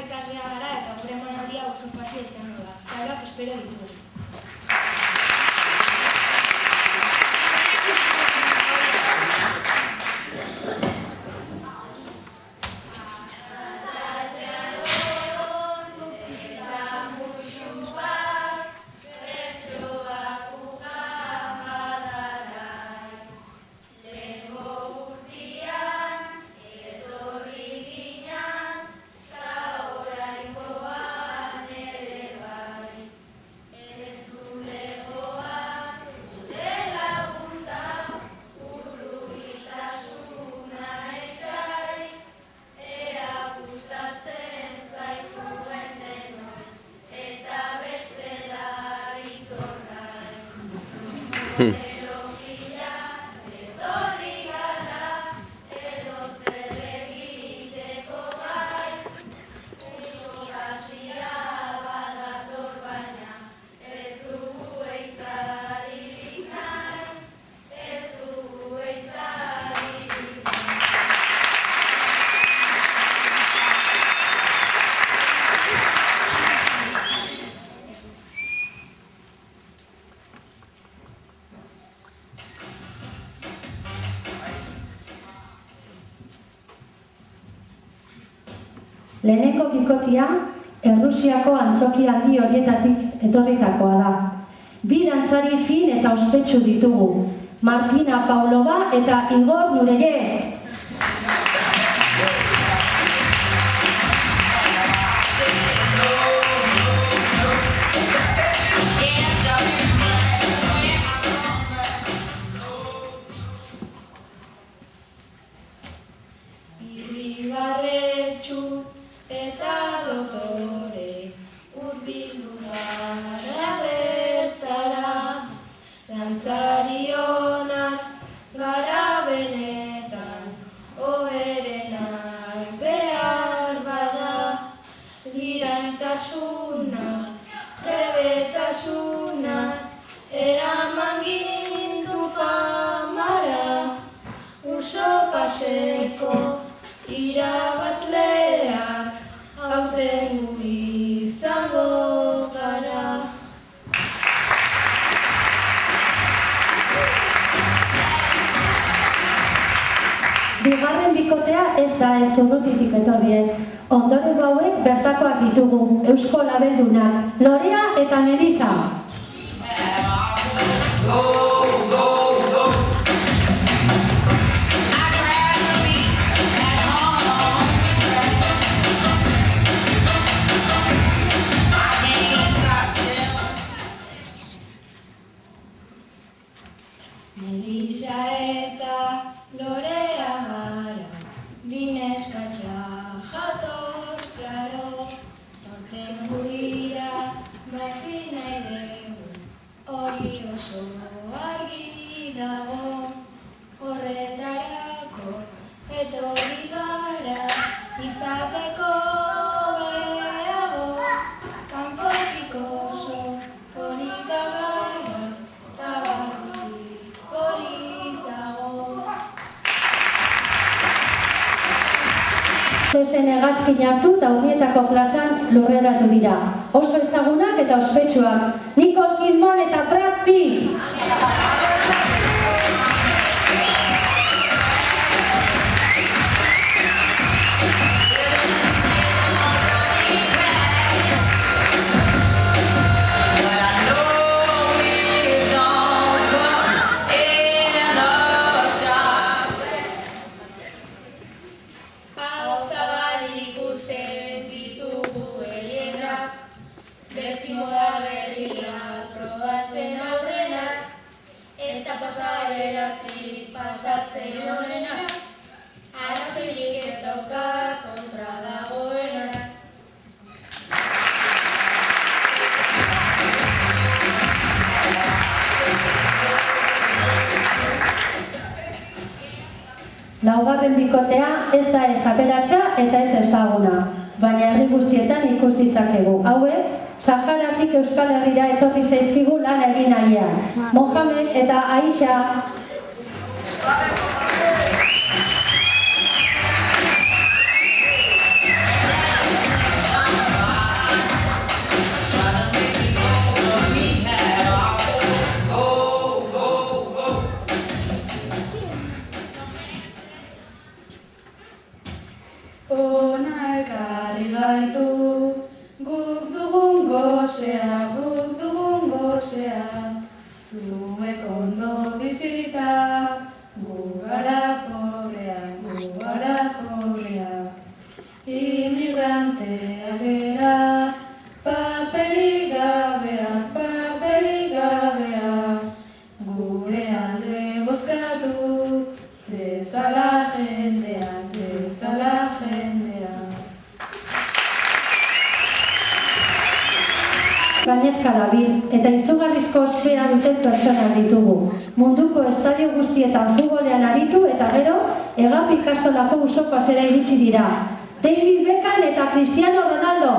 ikaslea gara eta gure emanaldia oso pasia izango da. Txaloak espero ditugu. Lehenengo bikotia, Errusiako antzoki handi horietatik etorritakoa da. Bi dantzari fin eta ospetsu ditugu, Martina Pavlova eta Igor Nureyev. Bigarren bikotea ez da ez urrutitik etorri ez. Ondorengo hauek bertakoak ditugu, Eusko Labeldunak, Lorea eta Melisa. Melisa eta Lorea gara, bineskatxa jator, klaro, torten gurira, bazin nahi hori oso argi dago, horretarako etorri gara, izateko behago, kanpotik oso polita gara, tabatik politago. Zesen hegazkin hartu eta Urnietako plazan lurreratu dira. Oso ezagunak eta ospetsuak. Nicole Kidman eta Brad Pitt. Pasatzen horrena, arrazoirik ez dauka kontra dagoena. Laugarren bikotea ez da ez aberatsa eta ez ezaguna, baina herri guztietan ikus ditzakegu. Hauek, Saharatik Euskal Herrira etorri zaizkigu lan egin nahian. Mohamed eta Aisha. Ona ekarri gaitu, guk dugun gozea, zuek ondo bizita, gu gara pobreak, imigranteak gera, paperik gabeak, gure alde bozkatu, dezala jendeak. Gainezka dabil, eta izugarrizko ospea duten pertsonak ditugu. Munduko estadio guztietan futbolean aritu eta gero, Egap ikastolako usopasera iritsi dira. David Beckham eta Cristiano Ronaldo!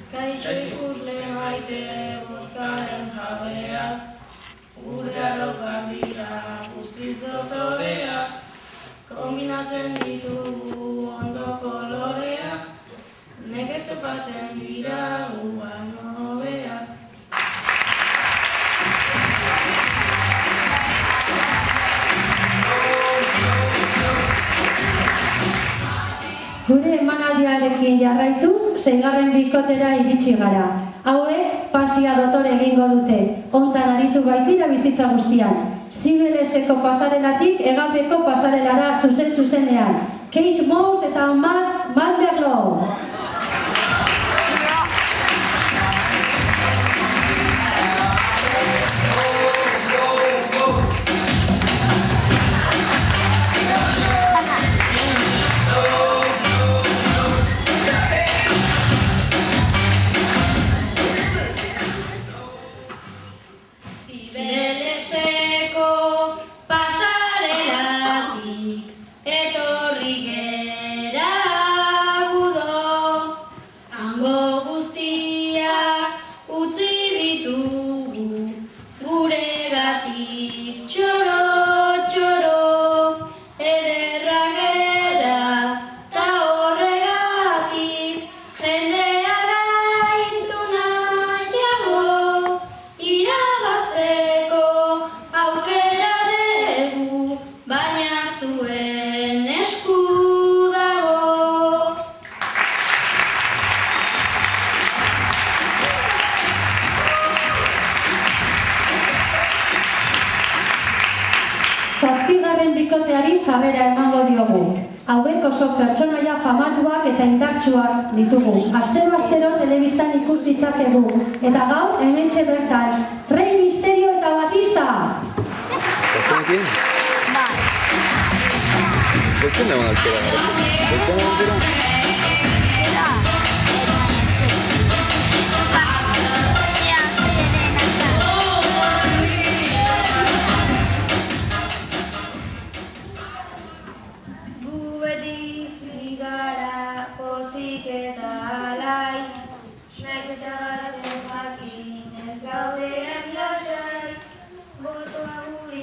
Kaixo ikusle maite bozkaren jabeak, gure arropak dira guztiz dotoreak, kombinatzen ditugu ondo koloreak, nekez topatzen dira guan hobeak. Gure emanaldiarekin jarraituz, 6. bikotera iritsi gara. Hauek pasia dotore egingo dute, hontan aritu baitira bizitza guztian. Zibeleseko pasarelatik Egapeko pasarelara zuzenean. Kate Moss eta Mark Vanderloo. Bikoteari sarrera emango diogu. Hauek oso pertsonaia famatuak eta indartsuak ditugu. Astero telebistan ikus ditzakegu. Eta gaur hementxe bertan, Rey Mysterio eta Batista! Botoa guri